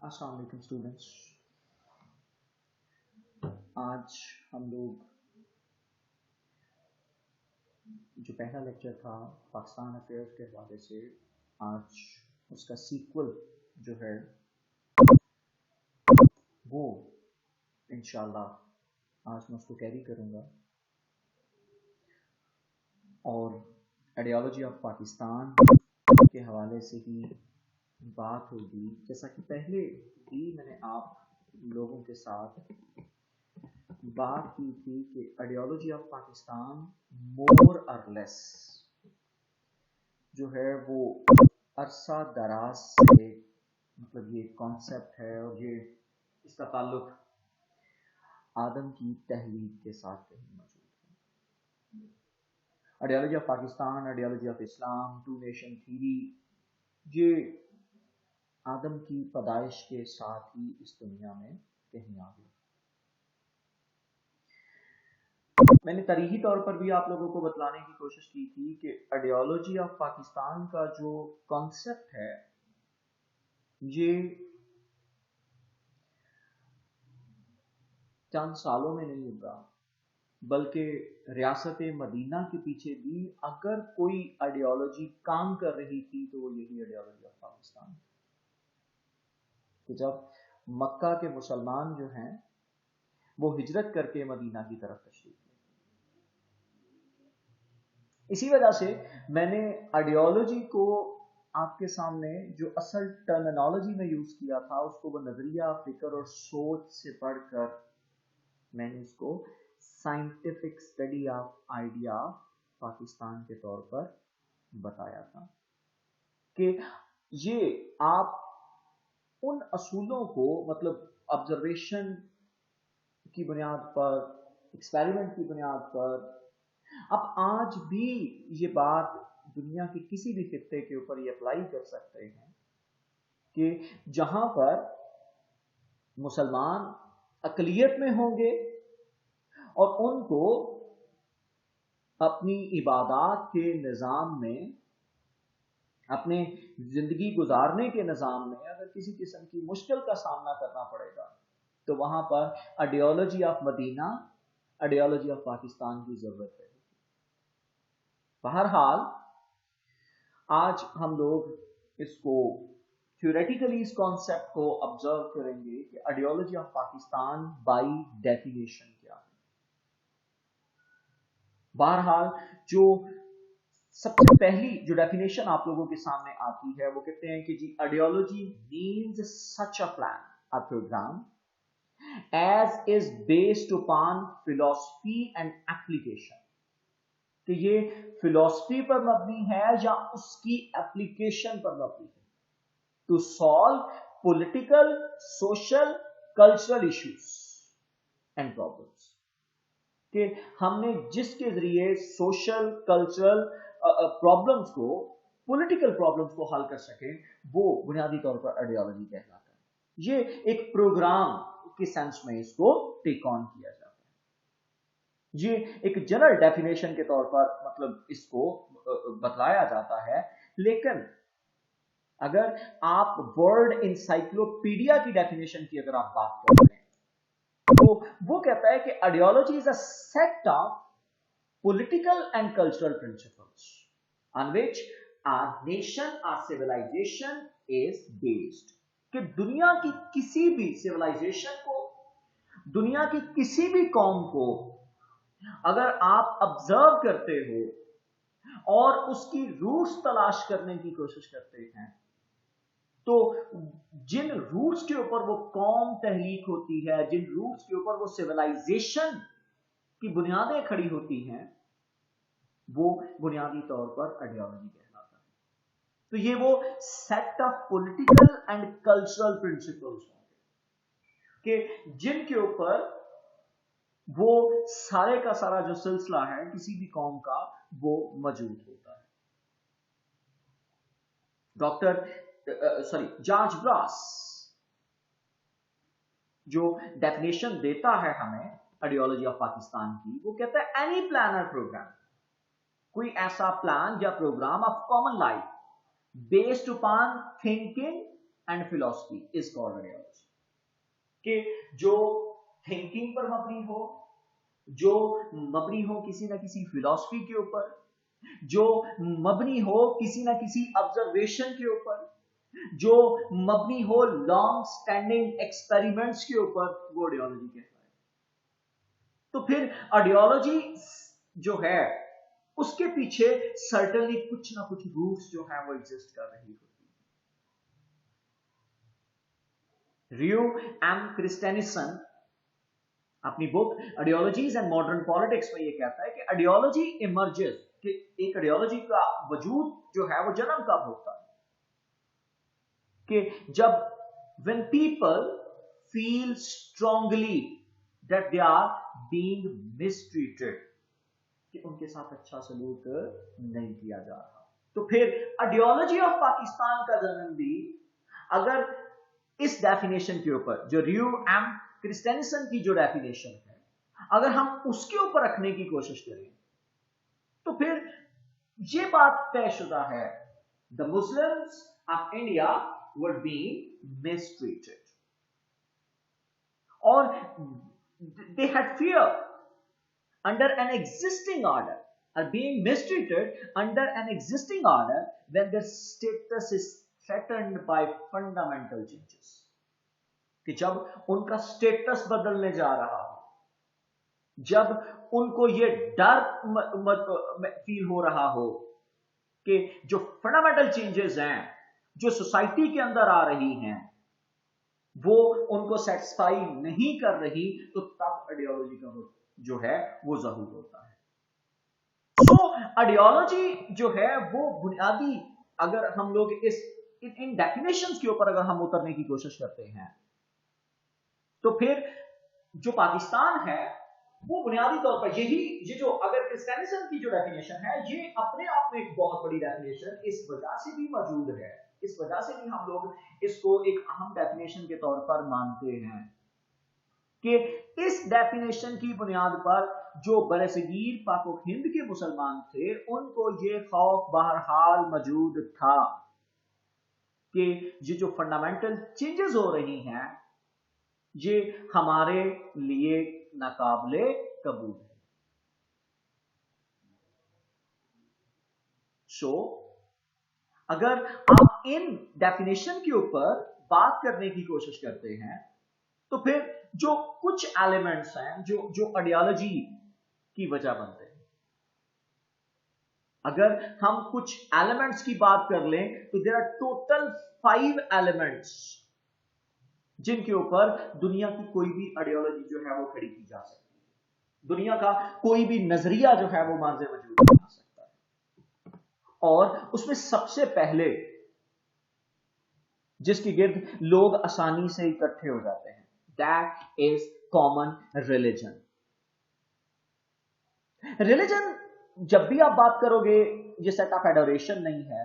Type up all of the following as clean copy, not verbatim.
अस्सलाम वालेकुम स्टूडेंट्स। आज हम लोग जो पहला लेक्चर था पाकिस्तान अफेयर्स के हवाले से, आज उसका सीक्वल जो है वो इंशाल्लाह आज मैं उसको कैरी करूँगा। और आइडियोलॉजी ऑफ पाकिस्तान के हवाले से ही बात होगी। जैसा कि पहले भी मैंने आप लोगों के साथ बात की थी कि आइडियोलॉजी ऑफ पाकिस्तान मोर और लेस जो है वो अरसा दराज से मतलब ये कॉन्सेप्ट है और ये इसका ताल्लुक आदम की तहलीक के साथ कहीं मौजूद है। Ideology of Pakistan, ideology of Islam, two nation theory, ये आदम की पैदाइश के साथ ही इस दुनिया में कहीं आ गई। मैंने तरीही तौर पर भी आप लोगों को बतलाने की कोशिश की थी कि आइडियोलॉजी ऑफ पाकिस्तान का जो कॉन्सेप्ट है ये चंद सालों में नहीं उभरा, बल्कि रियासत मदीना के पीछे भी अगर कोई आइडियोलॉजी काम कर रही थी तो वो यही आइडियोलॉजी ऑफ पाकिस्तान। कि जब मक्का के मुसलमान जो हैं वो हिजरत करके मदीना की तरफ तशरीफ ले, इसी वजह से मैंने आइडियोलॉजी को आपके सामने जो असल टर्मिनोलॉजी में यूज किया था उसको वो नजरिया, फिक्र और सोच से पढ़कर मैंने उसको scientific study of idea Pakistan के तौर पर बताया था कि ये आप उन असूलों को मतलब ऑब्जर्वेशन की बुनियाद पर, एक्सपेरिमेंट की बुनियाद पर, अब आज भी ये बात दुनिया के किसी भी खित्ते के ऊपर ये अप्लाई कर सकते हैं कि जहां पर मुसलमान अकलियत में होंगे और उनको अपनी इबादत के निज़ाम में, अपने जिंदगी गुजारने के निज़ाम में अगर किसी किस्म की मुश्किल का सामना करना पड़ेगा तो वहां पर ideology of Medina, ideology of Pakistan की जरूरत है। बहरहाल आज हम लोग इसको थ्योरेटिकली इस कॉन्सेप्ट को ऑब्जर्व करेंगे कि ideology of Pakistan by definition क्या है। बहरहाल जो सबसे पहली जो डेफिनेशन आप लोगों के सामने आती है वो कहते हैं कि जी ideology means such a plan, a programme as is based upon philosophy and application। कि ये फिलॉसफी पर मबनी है या उसकी एप्लीकेशन पर मबनी है, to solve political, social, cultural issues and problems. कि हमने जिसके जरिए सोशल, कल्चरल प्रॉब्लम्स को, पॉलिटिकल प्रॉब्लम्स को हल कर सके वो बुनियादी तौर पर आइडियोलॉजी कहलाता है। ये एक प्रोग्राम के सेंस में इसको टेक ऑन किया जाता है। ये एक जनरल डेफिनेशन के तौर पर मतलब इसको बतलाया जाता है, लेकिन अगर आप वर्ल्ड इंसाइक्लोपीडिया की डेफिनेशन की अगर आप बात करते हैं तो वो कहता है कि ideology is a set of political and cultural principles on which our nation, our civilization is based. कि दुनिया की किसी भी सिविलाइजेशन को, दुनिया की किसी भी कौम को अगर आप ऑब्जर्व करते हो और उसकी रूट्स तलाश करने की कोशिश करते हैं तो जिन रूट्स के ऊपर वो कौम तहलीक होती है, जिन रूट्स के ऊपर वो सिविलाइजेशन की बुनियादें खड़ी होती हैं, वो बुनियादी तौर पर आइडियोलॉजी कहलाता है। तो ये वो set of political and cultural principles होंगे कि जिनके ऊपर वो सारे का सारा जो सिलसिला है किसी भी कौम का वो मौजूद होता है। जॉर्ज ब्रास जो डेफिनेशन देता है हमें आइडियोलॉजी ऑफ पाकिस्तान की, वो कहता है एनी प्लान और प्रोग्राम, कोई ऐसा प्लान या program of common life based upon thinking, and philosophy is called ideology. कि जो थिंकिंग पर मबनी हो, जो मबनी हो किसी ना किसी फिलॉसफी के ऊपर, जो मबनी हो किसी ना किसी ऑब्जर्वेशन के ऊपर, जो मबनी हो लॉन्ग स्टैंडिंग एक्सपेरिमेंट्स के ऊपर, वो आइडियोलॉजी कहता है। तो फिर आइडियोलॉजी जो है उसके पीछे सर्टेनली कुछ ना कुछ रूट्स जो है वो एग्जिस्ट कर रही होती है। रियो एम क्रिस्टेनिसन अपनी book ideologies and modern politics में ये कहता है कि आइडियोलॉजी इमर्जेस, कि एक आइडियोलॉजी का वजूद जो है वो जन्म कब होता है, कि जब when people feel strongly that they are being mistreated, कि उनके साथ अच्छा सलूक नहीं किया जा रहा। तो फिर आइडियोलॉजी ऑफ पाकिस्तान का जन्म भी अगर इस डेफिनेशन के ऊपर, जो रियो एम क्रिस्टेनिसन की जो डेफिनेशन है, अगर हम उसके ऊपर रखने की कोशिश करें तो फिर ये बात तयशुदा है, the Muslims of India were being mistreated और they had fear under an existing order, are being mistreated under an existing order when their status is threatened by fundamental changes। कि जब उनका स्टेटस बदलने जा रहा हो, जब उनको ये डर फील हो रहा हो कि जो फंडामेंटल चेंजेस हैं जो सोसाइटी के अंदर आ रही हैं वो उनको सेटिस्फाई नहीं कर रही, तो तब आइडियोलॉजी का जो है वो ज़हूर होता है। तो आइडियोलॉजी जो है वो बुनियादी, अगर हम लोग इन डेफिनेशंस के ऊपर अगर हम उतरने की कोशिश करते हैं तो फिर जो पाकिस्तान है वो बुनियादी तौर पर ये जो अगर क्रिस्टेनिज्म की जो डेफिनेशन है ये अपने आप में एक बहुत बड़ी डेफिनेशन इस वजह से भी मौजूद है, इस वजह से भी हम लोग इसको एक अहम डेफिनेशन के तौर पर मानते हैं कि इस डेफिनेशन की बुनियाद पर जो बरसगीर पाक व हिंद के मुसलमान थे उनको ये खौफ बहरहाल मौजूद था कि ये जो फंडामेंटल चेंजेस हो रही हैं ये हमारे लिए नाकाबिले कबूल है। अगर आप इन डेफिनेशन के ऊपर बात करने की कोशिश करते हैं तो फिर जो कुछ एलिमेंट्स हैं जो आइडियोलॉजी की वजह बनते हैं, अगर हम कुछ एलिमेंट्स की बात कर लें तो देयर आर टोटल 5 एलिमेंट्स जिनके ऊपर दुनिया की कोई भी आइडियोलॉजी जो है वो खड़ी की जा सकती है, दुनिया का कोई भी नजरिया जो है वो मार्ज़े वजूद बना सकता है। और उसमें सबसे पहले जिसके गिर्द लोग आसानी से इकट्ठे हो जाते हैं, that is common religion। Religion जब भी आप बात करोगे ये सेट ऑफ एडोरेशन नहीं है,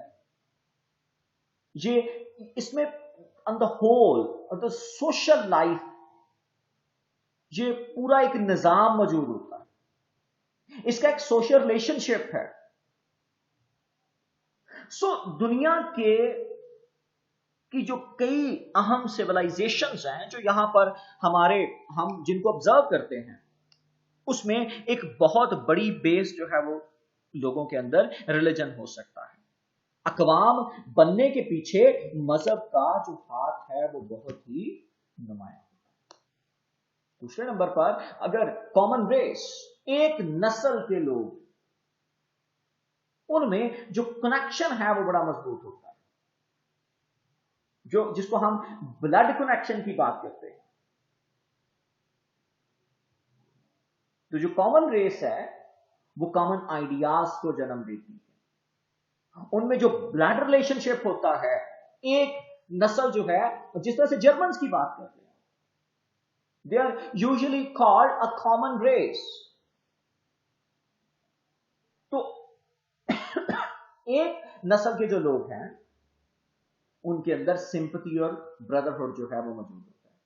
ये इसमें on the whole of the social life ये पूरा एक निजाम मौजूद होता है, इसका एक सोशल रिलेशनशिप है। दुनिया की जो कई अहम सिविलाइजेशंस हैं जो यहां पर हम जिनको ऑब्जर्व करते हैं उसमें एक बहुत बड़ी बेस जो है वो लोगों के अंदर रिलीजन हो सकता है। अकवाम बनने के पीछे मजहब का जो हाथ है वो बहुत ही नुमाया होता है। दूसरे नंबर पर अगर कॉमन रेस, एक नस्ल के लोग, उनमें जो कनेक्शन है वो बड़ा मजबूत होता है, जिसको हम ब्लड कनेक्शन की बात करते हैं। तो जो कॉमन रेस है वो कॉमन आइडियाज को जन्म देती है, उनमें जो ब्लड रिलेशनशिप होता है, एक नस्ल जो है, जिस तरह से जर्मन्स की बात करते हैं, they are usually called a common race. तो एक नस्ल के जो लोग हैं उनके अंदर सिंपैथी और ब्रदरहुड जो है वो मौजूद होता है।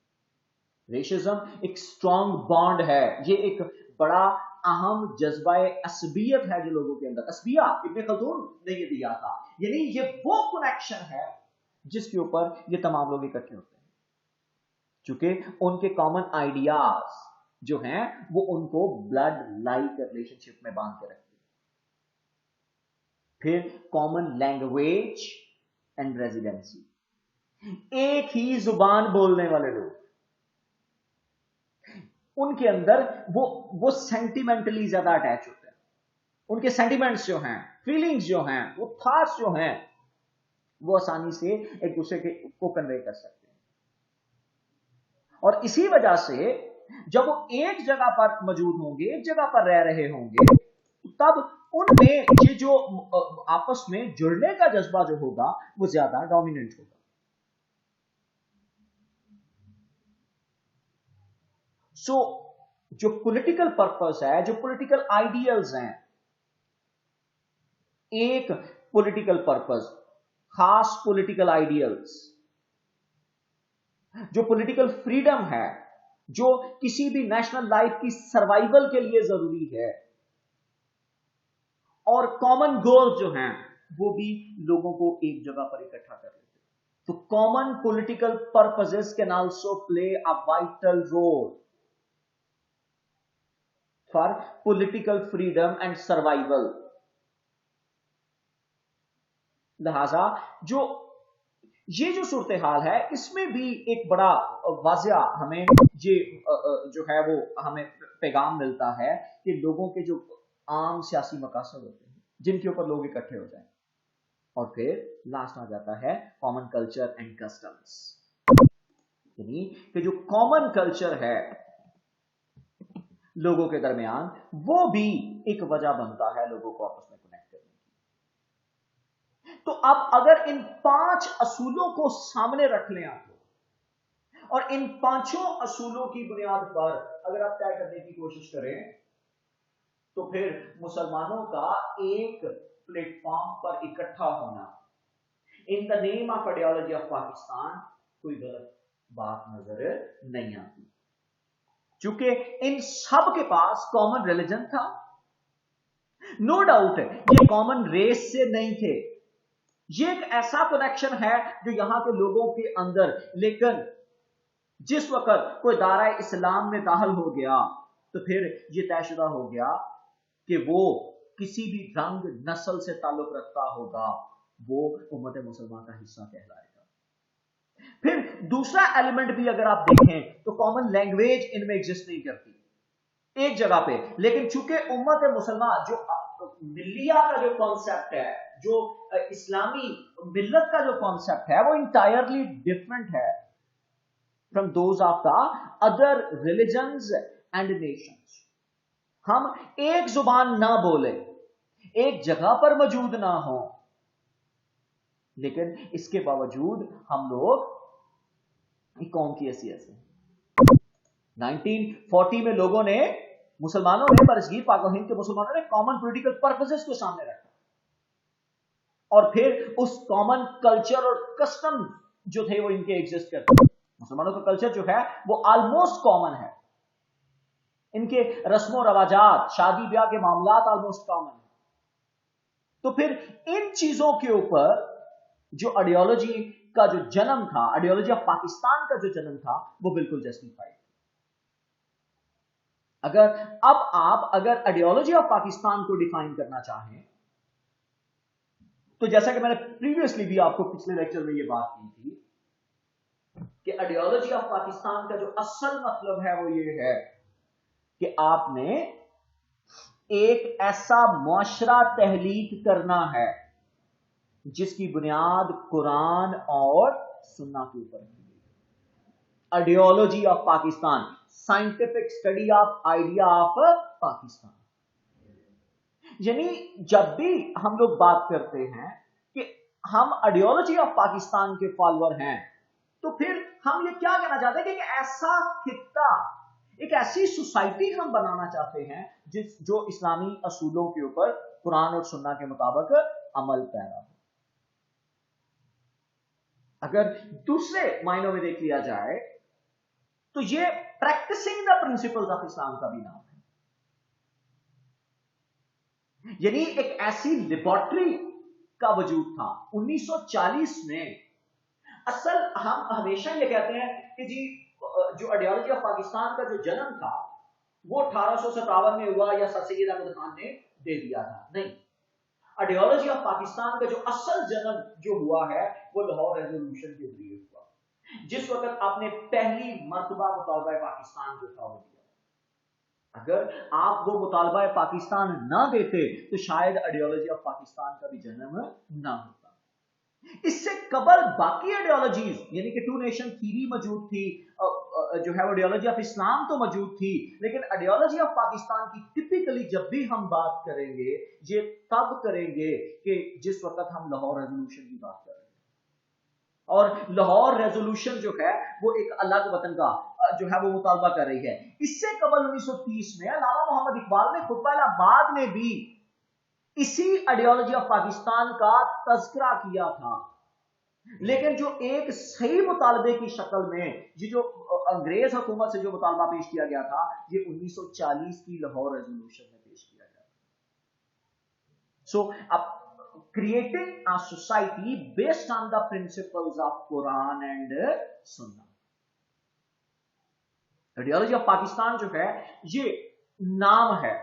रेशिज्म एक स्ट्रॉन्ग बॉन्ड है, ये एक बड़ा अहम जज्बा असबियत है जो लोगों के अंदर, असबिया इब्न खल्दून ने ये दिया था, यानी ये वो कनेक्शन है जिसके ऊपर ये तमाम लोग इकट्ठे होते हैं, चूंकि उनके कॉमन आइडियाज जो हैं वो उनको ब्लड लाइक रिलेशनशिप में बांध के रखते हैं। फिर कॉमन लैंग्वेज एंड रेजिडेंसी, एक ही जुबान बोलने वाले लोग, उनके अंदर वो सेंटिमेंटली ज्यादा अटैच होते हैं, उनके सेंटिमेंट्स जो हैं, फीलिंग्स जो हैं, वो थॉट्स जो हैं, वो आसानी से एक दूसरे को कन्वे कर सकते हैं। और इसी वजह से जब वो एक जगह पर मौजूद होंगे, एक जगह पर रह रहे होंगे, तब उनमें ये जो आपस में जुड़ने का जज्बा जो होगा वो ज्यादा डोमिनेंट होगा। सो जो पॉलिटिकल पर्पस है, जो पॉलिटिकल आइडियल्स हैं, एक पॉलिटिकल पर्पस, खास पॉलिटिकल आइडियल्स, जो पॉलिटिकल फ्रीडम है, जो किसी भी नेशनल लाइफ की सर्वाइवल के लिए जरूरी है, और कॉमन गोल्स जो हैं वो भी लोगों को एक जगह पर इकट्ठा कर लेते हैं। तो common political purposes can also play a vital role for political freedom and survival. लिहाजा ये जो सूरत हाल है, इसमें भी एक बड़ा वाजिया हमें ये जो है वो हमें पैगाम मिलता है कि लोगों के जो आम सियासी मकासद होते हैं जिनके ऊपर लोग इकट्ठे हो जाएं, और फिर लास्ट आ जाता है कॉमन कल्चर एंड कस्टम्स, यानी कि जो कॉमन कल्चर है लोगों के दरमियान, वो भी एक वजह बनता है लोगों को आपस में कनेक्ट करने की। तो अब अगर इन 5 असूलों को सामने रख लें आप लोग, और इन 5 असूलों की बुनियाद पर अगर आप तय करने की कोशिश करें, तो फिर मुसलमानों का एक प्लेटफॉर्म पर इकट्ठा होना in the name of ideology of Pakistan कोई गलत बात नजर नहीं आती, क्योंकि इन सब के पास कॉमन रिलीजन था। नो डाउट है ये कॉमन रेस से नहीं थे, ये एक ऐसा कनेक्शन है जो यहां के लोगों के अंदर, लेकिन जिस वक्त कोई दायरा इस्लाम में दाखिल हो गया तो फिर ये तयशुदा हो गया कि वो किसी भी रंग नस्ल से ताल्लुक रखता होगा, वो उम्मत मुसलमान का हिस्सा कहलाएगा। फिर दूसरा एलिमेंट भी अगर आप देखें तो कॉमन लैंग्वेज इनमें एग्जिस्ट नहीं करती एक जगह पे, लेकिन चूंकि उम्मत मुसलमान जो मिल्लिया का जो कॉन्सेप्ट है, जो इस्लामी मिल्लत का जो कॉन्सेप्ट है, वो इंटायरली डिफरेंट है from those of the other religions and Nations. हम एक जुबान ना बोले, एक जगह पर मौजूद ना हो, लेकिन इसके बावजूद हम लोग कौम की हैसियत से 1940 में लोगों ने, मुसलमानों ने, बरसगीर पाक हिंद के मुसलमानों ने कॉमन पॉलिटिकल पर्पसेस को सामने रखा, और फिर उस कॉमन कल्चर और कस्टम जो थे वो इनके एग्जिस्ट करते। मुसलमानों का कल्चर जो है वो ऑलमोस्ट कॉमन है, इनके रस्मों रवाजात, शादी ब्याह के मामलात ऑलमोस्ट कॉमन है। तो फिर इन चीजों के ऊपर जो आइडियोलॉजी का जो जन्म था, आइडियोलॉजी ऑफ पाकिस्तान का जो जन्म था, वो बिल्कुल जस्टिफाइड। अगर आइडियोलॉजी ऑफ पाकिस्तान को डिफाइन करना चाहें, तो जैसा कि मैंने प्रीवियसली भी आपको पिछले लेक्चर में ये बात की थी कि आइडियोलॉजी ऑफ पाकिस्तान का जो असल मतलब है वो ये है कि आपने एक ऐसा मुआशरा तहलीक करना है जिसकी बुनियाद कुरान और सुन्ना के ऊपर है। Ideology of Pakistan, scientific study of idea of Pakistan, यानी जब भी हम लोग बात करते हैं कि हम आइडियोलॉजी ऑफ पाकिस्तान के फॉलोअर हैं, तो फिर हम ये क्या कहना चाहते हैं कि एक ऐसा खित्ता, एक ऐसी सोसाइटी हम बनाना चाहते हैं जो इस्लामी असूलों के ऊपर कुरान और सुन्ना के मुताबिक अमल पैरा हो। अगर दूसरे मायनों में देख लिया जाए तो ये practising the principles of Islam का भी नाम है, यानी एक ऐसी लेबोरेटरी का वजूद था 1940 में اصل ہم ہمیشہ یہ کہتے ہیں کہ جی جو آئیڈیالوجی آف پاکستان کا جو جنم تھا وہ 1857 میں ہوا یا سر سید احمد خان نے دے دیا تھا. نہیں، آئیڈیالوجی آف پاکستان کا جو اصل جنم جو ہوا ہے وہ لاہور ریزولوشن کے ذریعے ہوا، جس وقت آپ نے پہلی مرتبہ مطالبہ پاکستان جو تھا وہ دیا. اگر آپ وہ مطالبہ پاکستان نہ دیتے تو شاید آئیڈیالوجی آف پاکستان کا بھی جنم نہ ہوتا. اس سے قبل باقی آئیڈیالوجیز یعنی کہ ٹو نیشن تھیری موجود تھی، جو ہے آئیڈیالوجی آف اسلام تو موجود تھی، لیکن آئیڈیالوجی آف پاکستان کی ٹپیکلی جب بھی ہم بات کریں گے یہ تب کریں گے کہ جس وقت ہم لاہور ریزولوشن کی بات کریں گے. اور لاہور ریزولوشن جو ہے وہ ایک الگ وطن کا جو ہے وہ مطالبہ کر رہی ہے. اس سے قبل 1930 میں علامہ محمد اقبال نے خطبہ الہ آباد میں بھی اسی آئیڈیالوجی آف پاکستان کا تذکرہ کیا تھا، لیکن جو ایک صحیح مطالبے کی شکل میں یہ جو انگریز حکومت سے جو مطالبہ پیش کیا گیا تھا یہ 1940 کی لاہور ریزولوشن میں پیش کیا گیا. سو اب creating a society based on the principles of Quran and Sunnah. Ideology of Pakistan جو ہے یہ نام ہے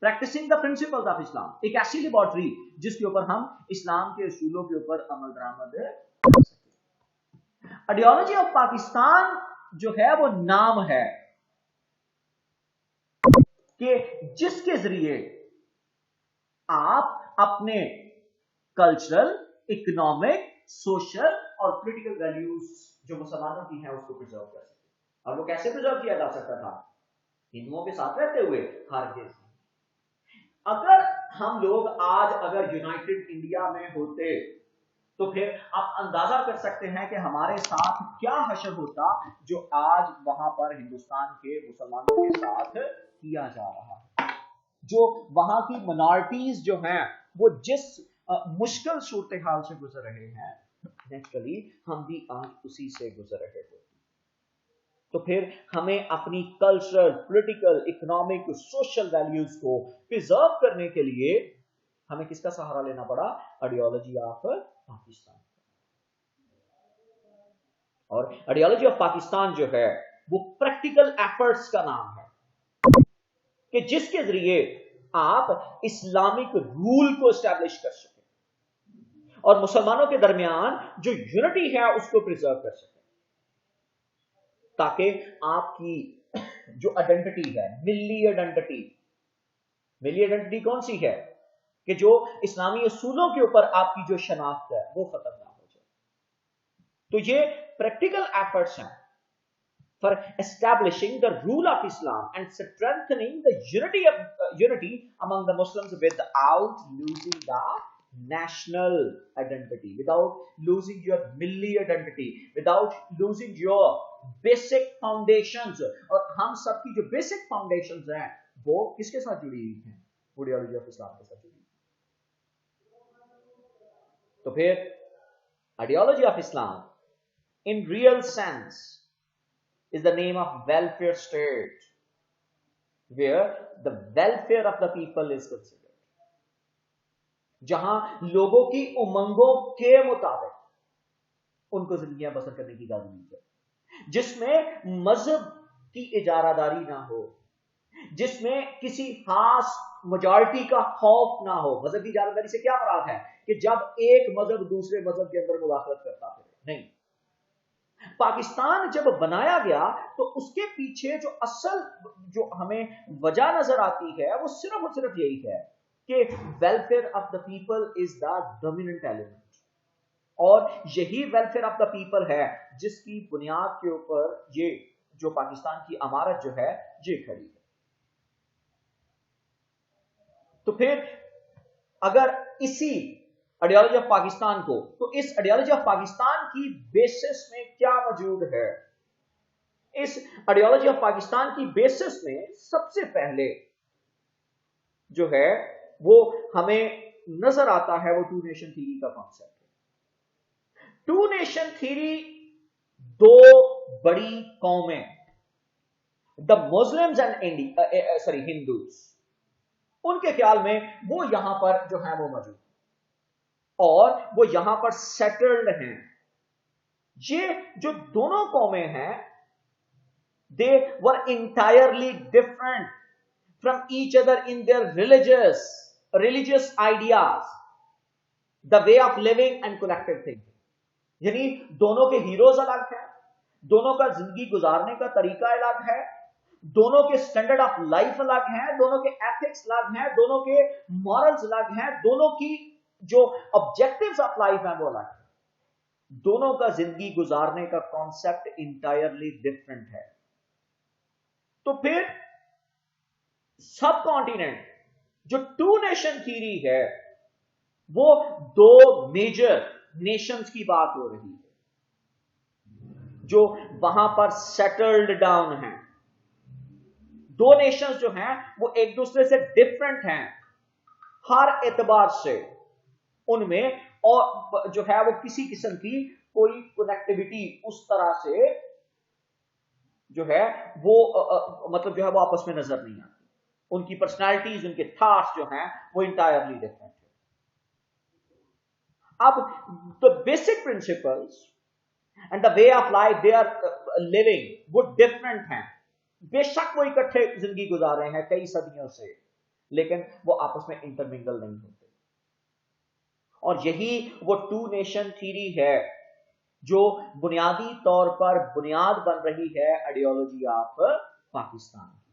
practicing the principles of Islam، ایک ایسی لیبارٹری جس کے اوپر ہم اسلام کے اصولوں کے اوپر عمل درآمد کر سکیں. Ideology of Pakistan جو ہے وہ نام ہے کہ جس کے ذریعے آپ اپنے کلچرل، اکنامک، سوشل اور پولیٹیکل ویلیوز جو مسلمانوں کی ہیں اس کو پرزرو کر سکتے. اور وہ کیسے پرزرو کیا جا سکتا تھا؟ ہندوؤں کے ساتھ رہتے ہوئے ہرگز. اگر ہم لوگ آج اگر یونائٹڈ انڈیا میں ہوتے تو پھر آپ اندازہ کر سکتے ہیں کہ ہمارے ساتھ کیا حشر ہوتا جو آج وہاں پر ہندوستان کے مسلمانوں کے ساتھ کیا جا رہا ہے. جو وہاں کی منارٹیز جو ہیں وہ جس مشکل صورتحال سے گزر رہے ہیں نیچرلی ہم بھی آج اسی سے گزر رہے ہوتے. تو پھر ہمیں اپنی cultural, political, economic, social values کو پرزرو کرنے کے لیے ہمیں کس کا سہارا لینا پڑا؟ Ideology of Pakistan. اور آئیڈیالوجی آف پاکستان جو ہے وہ پریکٹیکل ایفرٹس کا نام ہے کہ جس کے ذریعے آپ اسلامک رول کو اسٹیبلش کر سکیں اور مسلمانوں کے درمیان جو یونٹی ہے اس کو پرزرو کر سکیں، تاکہ آپ کی جو آئیڈینٹی ہے، ملی آئیڈینٹی کون سی ہے کہ جو اسلامی اصولوں کے اوپر آپ کی جو شناخت ہے وہ ختم نہ ہو جائے. تو یہ پریکٹیکل ایفرٹس ہیں for establishing the rule of Islam and strengthening the unity among the Muslims without losing the national identity, without losing your milli identity, without losing your basic foundations. اور ہم سب کی جو basic foundations ہیں وہ کس کے ساتھ جڑی ہوئی ہیں؟ آئیڈیالوجی آف اسلام کے ساتھ جڑی ہوئی. تو پھر ideology of Islam in real sense is the name of welfare state, where the welfare of the people is considered. جہاں لوگوں کی امنگوں کے مطابق ان کو زندگیاں بسر کرنے کی اجازت دی جائے، جس میں مذہب کی اجارہ داری نہ ہو، جس میں کسی خاص میجارٹی کا خوف نہ ہو. مذہب کی اجارہ داری سے کیا مراد ہے کہ جب ایک مذہب دوسرے مذہب کے اندر مداخلت کرتا ہے. نہیں، پاکستان جب بنایا گیا تو اس کے پیچھے جو اصل جو ہمیں وجہ نظر آتی ہے وہ صرف اور صرف یہی ہے کہ welfare of the people is the dominant element, اور یہی ویلفیئر آف دا پیپل ہے جس کی بنیاد کے اوپر یہ جو پاکستان کی عمارت جو ہے یہ کھڑی ہے. تو پھر اگر اسی آئیڈیالوجی آف پاکستان کو، تو اس آئیڈیالوجی آف پاکستان کی بیسس میں کیا موجود ہے؟ اس آئیڈیالوجی آف پاکستان کی بیسس میں سب سے پہلے جو ہے وہ ہمیں نظر آتا ہے وہ ٹو نیشن تھیری کا کانسیپٹ. ٹو نیشن تھیری دو بڑی قومیں، دا مسلمز اینڈ ہندوز، ان کے خیال میں وہ یہاں پر جو ہے وہ موجود اور وہ یہاں پر سیٹلڈ ہیں. یہ جو دونوں قومیں ہیں they were entirely different from each other in their religious ideas, the way of living and collective thinking. یعنی دونوں کے ہیروز الگ ہیں, دونوں کا زندگی گزارنے کا طریقہ الگ ہے, دونوں کے سٹینڈرڈ آف لائف الگ ہیں, دونوں کے ایتھکس الگ ہیں, دونوں کے مورلز الگ ہیں, دونوں کی جو آبجیکٹیوز آف لائف ہیں وہ الگ ہیں. دونوں کا زندگی گزارنے کا کانسیپٹ انٹائرلی ڈفرنٹ ہے. تو پھر سب کانٹیننٹ جو ٹو نیشن تھیری ہے وہ دو میجر نیشنز کی بات ہو رہی ہے جو وہاں پر سیٹلڈ ڈاؤن ہیں. دو نیشنز جو ہیں وہ ایک دوسرے سے ڈفرنٹ ہیں ہر اعتبار سے, ان میں اور جو ہے وہ کسی قسم کی کوئی کنیکٹیوٹی اس طرح سے جو ہے وہ مطلب جو ہے وہ آپس میں نظر نہیں آتی. ان کی پرسنالٹیز, ان کے تھاٹس جو ہیں وہ انٹائرلی ڈفرنٹ ہیں. اب the basic principles and the way of life they are living وہ different ہیں. بے شک وہ اکٹھے زندگی گزار رہے ہیں کئی صدیوں سے, لیکن وہ آپس میں انٹرمنگل نہیں ہوتے. اور یہی وہ ٹو نیشن تھیری ہے جو بنیادی طور پر بنیاد بن رہی ہے آئیڈیالوجی آف پاکستان کی.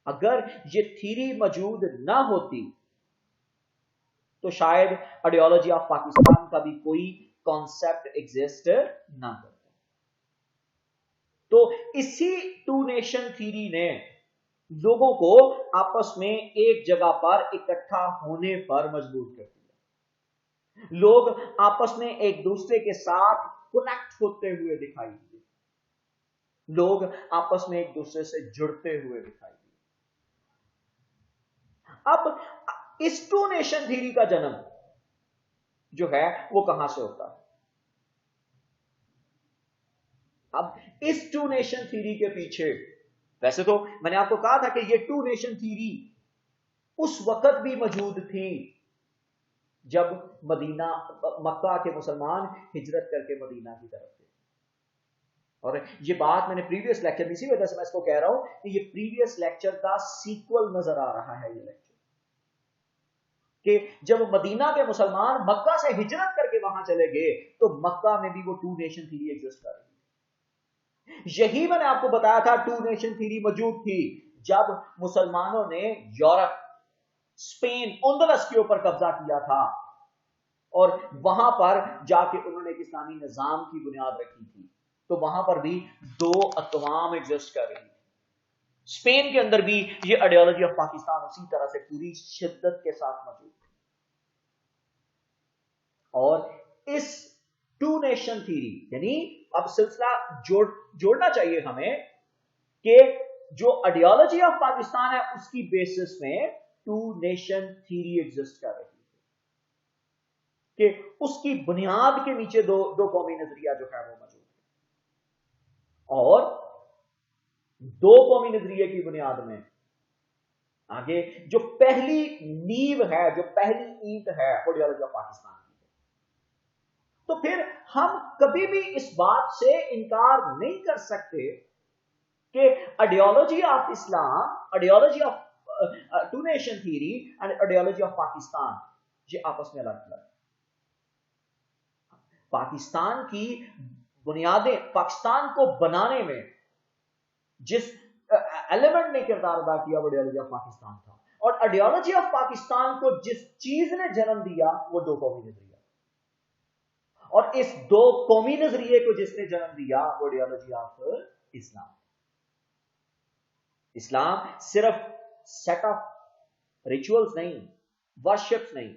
اگر یہ تھیری موجود نہ ہوتی تو شاید آئیڈیالوجی آف پاکستان کا بھی کوئی کانسیپٹ ایگزسٹ نہ کرتا. تو اسی ٹو نیشن تھیری نے لوگوں کو آپس میں ایک جگہ پر اکٹھا ہونے پر مجبور کر دیا. لوگ آپس میں ایک دوسرے کے ساتھ کنیکٹ ہوتے ہوئے دکھائی دیے, لوگ آپس میں ایک دوسرے سے جڑتے ہوئے دکھائی دیے. اب اس ٹو نیشن تھیری کا جنم جو ہے وہ کہاں سے ہوتا ہے؟ اب اس ٹو نیشن تھیری کے پیچھے, ویسے تو میں نے آپ کو کہا تھا کہ یہ ٹو نیشن تھیری اس وقت بھی موجود تھی جب مکہ کے مسلمان ہجرت کر کے مدینہ کی طرف تھے. اور یہ بات میں نے پریویس لیکچر میں اسی وجہ سے میں اس کو کہہ رہا ہوں کہ یہ پریویس لیکچر کا سیکول نظر آ رہا ہے. یہ لیکچر کہ جب مدینہ کے مسلمان مکہ سے ہجرت کر کے وہاں چلے گئے تو مکہ میں بھی وہ ٹو نیشن تھیری ایگزسٹ کر رہی ہے. یہی میں نے آپ کو بتایا تھا ٹو نیشن تھیری موجود تھی جب مسلمانوں نے یورپ, اسپین, اندلس کے اوپر قبضہ کیا تھا اور وہاں پر جا کے انہوں نے ایک اسلامی نظام کی بنیاد رکھی تھی. تو وہاں پر بھی دو اقوام ایگزسٹ کر رہی تھی. اسپین کے اندر بھی یہ آئیڈیالوجی آف پاکستان اسی طرح سے پوری شدت کے ساتھ موجود تھی. اور اس ٹو نیشن تھیری یعنی اب سلسلہ جوڑنا چاہیے ہمیں کہ جو آئیڈیالوجی آف پاکستان ہے اس کی بیسس میں ٹو نیشن تھیری ایگزسٹ کر رہی ہے کہ اس کی بنیاد کے نیچے دو قومی نظریہ جو ہے وہ موجود ہے. اور دو قومی نظریے کی بنیاد میں آگے جو پہلی نیو ہے, جو پہلی اینٹ ہے آئیڈیالوجی آف پاکستان کی. تو پھر ہم کبھی بھی اس بات سے انکار نہیں کر سکتے کہ ideology of Islam, ideology of two nation theory and ideology of Pakistan یہ آپس میں الگ الگ. پاکستان کی بنیادیں, پاکستان کو بنانے میں جس ایلیمنٹ نے کردار ادا کیا وہ آئیڈیالوجی آف پاکستان تھا, اور آئیڈیالوجی آف پاکستان کو جس چیز نے جنم دیا وہ دو قومی نظریہ, اور اس دو قومی نظریے کو جس نے جنم دیا وہ آئیڈیالوجی آف اسلام. اسلام صرف سیٹ آف ریچولز نہیں, ورشپس نہیں.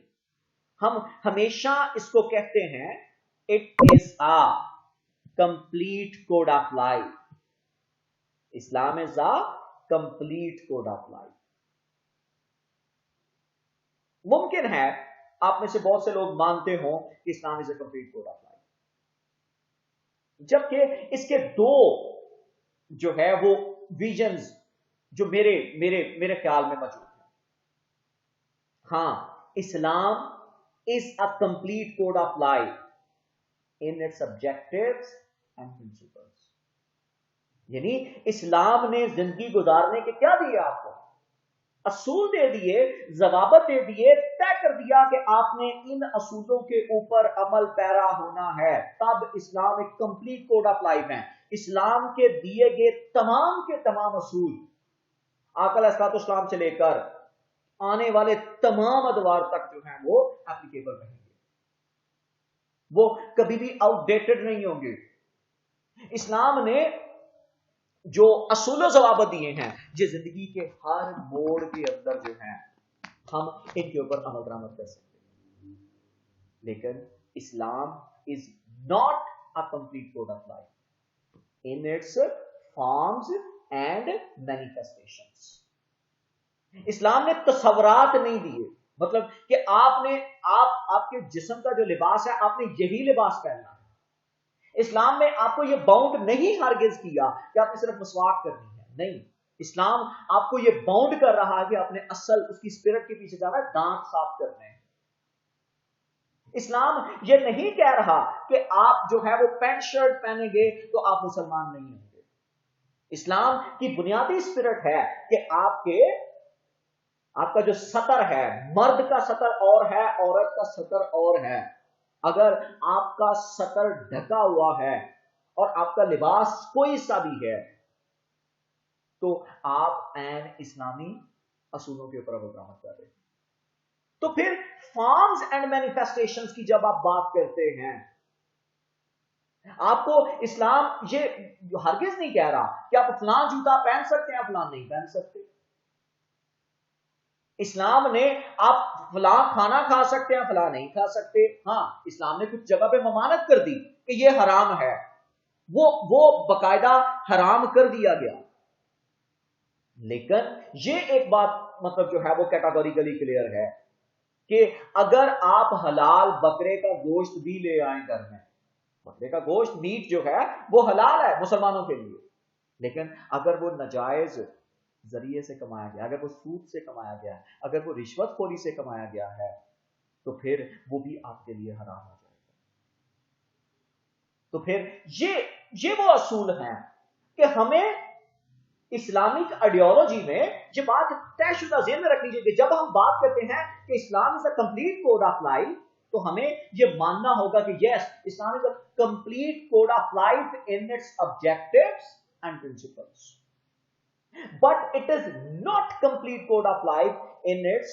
ہم ہمیشہ اس کو کہتے ہیں it is a complete code of life. Islam is a complete code of life. ممکن ہے آپ میں سے بہت سے لوگ مانتے ہوں کہ Islam is a complete code of life, جبکہ اس کے دو جو ہے وہ ویژنز جو میرے خیال میں موجود ہیں. ہاں, Islam is a complete code of life in its objectives and principles. यानी इस्लाम ने जिंदगी गुजारने के क्या दिए आपको? असूल दे दिए, ज़वाबत दे दिए, तय कर दिया कि आपने इन असूलों के ऊपर अमल पैरा होना है। तब इस्लाम एक कंप्लीट कोड ऑफ लाइफ है। इस्लाम के दिए गए तमाम के तमाम असूल आका अलैहिस्सलाम से लेकर आने वाले तमाम अदवार तक जो है वो एप्लीकेबल रहेंगे, वो कभी भी आउटडेटेड नहीं होंगे। इस्लाम ने जो असूल ज़वाबत दिए हैं, जो जिंदगी के हर मोड़ के अंदर जो है हम इनके ऊपर अमल दरामद कर सकते हैं। लेकिन Islam is not a complete code of life in its forms and manifestations. इस्लाम ने तस्वरात नहीं दिए, मतलब कि आपके जिस्म का जो लिबास है आपने यही लिबास पहनना है। इस्लाम में आपको ये बाउंड नहीं हरगिज किया कि आपने सिर्फ मसवाक करनी है, नहीं। इस्लाम आपको ये बाउंड कर रहा है कि आपने असल उसकी स्पिरिट के पीछे जाना है, दांत साफ करने हैं। इस्लाम ये नहीं कह रहा कि आप जो है वो पैंट शर्ट पहनेंगे तो आप मुसलमान नहीं होंगे। इस्लाम की बुनियादी स्पिरिट है कि आपका जो सतर है, मर्द का सतर और है, औरत का सतर और है। अगर आपका सतर ढका हुआ है और आपका लिबास कोई सा भी है तो आप ऐन इस्लामी असूलों के ऊपर अमल कर रहे हैं। तो फिर फॉर्म्स एंड मैनिफेस्टेशंस की जब आप बात करते हैं, आपको इस्लाम ये हरगिज नहीं कह रहा कि आप फलां जूता पहन सकते हैं, फलां नहीं पहन सकते। इस्लाम ने आप फलां खाना खा सकते हैं, फलां नहीं खा सकते। हाँ, इस्लाम ने कुछ जगह पे ममानत कर दी कि ये हराम है, वो बकायदा हराम कर दिया गया। लेकिन ये एक बात मतलब जो है वो कैटेगोरिकली क्लियर है कि अगर आप हलाल बकरे का गोश्त भी ले आए घर में, बकरे का गोश्त मीट जो है वो हलाल है मुसलमानों के लिए, लेकिन अगर वो नाजायज जरिए से कमाया गया, अगर वो सूद से कमाया गया, अगर वो रिश्वतखोरी से कमाया गया है, तो फिर वो भी आपके लिए हराम हो जाएगा। तो फिर ये वो असूल हैं कि हमें इस्लामिक आइडियोलॉजी में ये बात तयशुदा ज़हन में रखनी चाहिए। जब हम बात करते हैं कि Islam is a complete code of life, तो हमें ये मानना होगा कि yes, Islam is a complete code of life in its objectives and principles, but it is not complete code of life in its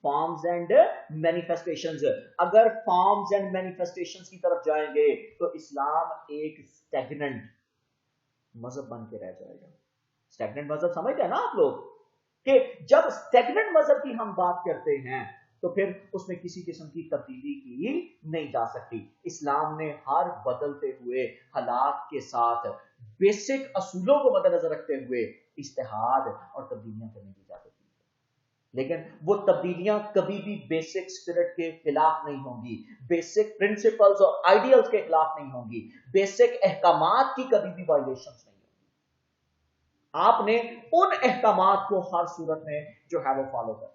forms and manifestations. अगर forms and manifestations की तरफ जाएंगे तो इस्लाम एक stagnant मजहब बन के रह जाएगा। stagnant मजहब समझते हैं ना आप लोग, कि जब stagnant मजहब की हम बात करते हैं तो फिर उसमें किसी किस्म की तब्दीली की नहीं जा सकती। इस्लाम ने हर बदलते हुए हालात के साथ बेसिक असूलों को मद्देनजर रखते हुए इस्तिहाद और तब्दीलियां करने की इजाजत दी है, लेकिन वो तब्दीलियां कभी भी बेसिक स्पिरिट के खिलाफ नहीं होंगी, बेसिक प्रिंसिपल्स और आइडियल्स के खिलाफ नहीं होंगी, बेसिक अहकामात की कभी भी वायलेशंस नहीं होंगी। आपने उन अहकामात को हर सूरत में जो है वो फॉलो करना,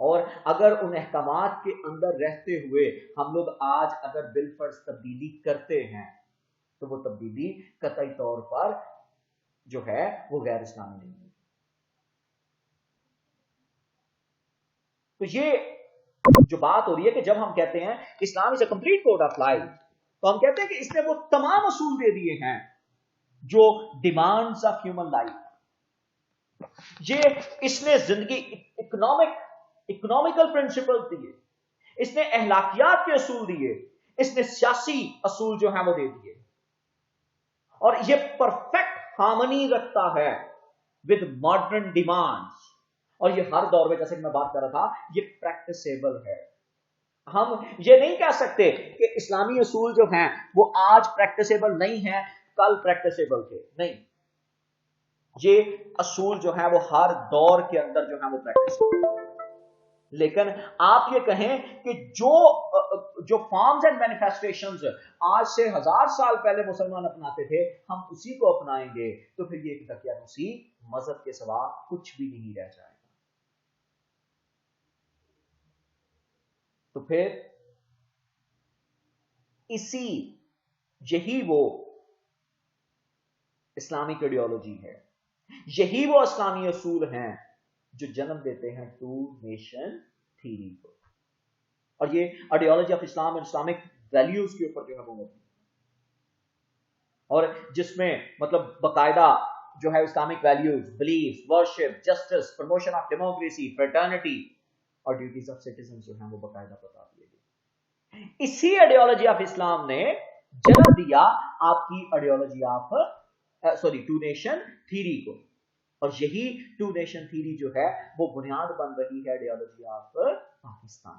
और अगर उन अहकामात के अंदर रहते हुए हम लोग आज अगर बिलफर्ज तब्दीली करते हैं तो वो तब्दीली कतई तौर पर जो है वो गैर इस्लामी नहीं है। तो ये जो बात हो रही है कि जब हम कहते हैं Islam is a complete code of life, तो हम कहते हैं कि इसने वो तमाम असूल दे दिए हैं जो डिमांड्स ऑफ ह्यूमन लाइफ, ये इसने जिंदगी इकोनॉमिकल प्रिंसिपल दिए, इसने अहलाकियात के असूल दिए, इसने सियासी असूल जो है वो दे दिए, और ये परफेक्ट हार्मनी रखता है विद मॉडर्न डिमांड्स, और ये हर दौर में, जैसे कि मैं बात कर रहा था, ये प्रैक्टिसेबल है। हम ये नहीं कह सकते कि इस्लामी असूल जो हैं वो आज प्रैक्टिसेबल नहीं है, कल प्रैक्टिसेबल थे, नहीं। ये असूल जो है वो हर दौर के अंदर जो है वो प्रैक्टिसेबल है। लेकिन आप ये कहें कि जो फॉर्म्स एंड मैनिफेस्टेशंस आज से 1000 साल पहले मुसलमान अपनाते थे, हम उसी को अपनाएंगे तो फिर ये दकियानूसी मजहब के सिवा कुछ भी नहीं रह जाएगा। तो फिर यही वो इस्लामिक आइडियोलॉजी है, यही वो इस्लामी असूल हैं जो जन्म देते हैं टू नेशन थ्योरी को। और ये ideology of Islam and Islamic values के ऊपर जो है वो होती है, और जिसमें मतलब बकायदा जो है Islamic values, belief, worship, justice, promotion of democracy, fraternity और ड्यूटीज ऑफ सिटीजन जो है वो बकायदा बता दिए गए। इसी आइडियोलॉजी ऑफ इस्लाम ने जन्म दिया आपकी ideology of two nation theory को, और यही टू नेशन थ्योरी जो है वो बुनियाद बन रही है आइडियोलॉजी ऑफ पाकिस्तान।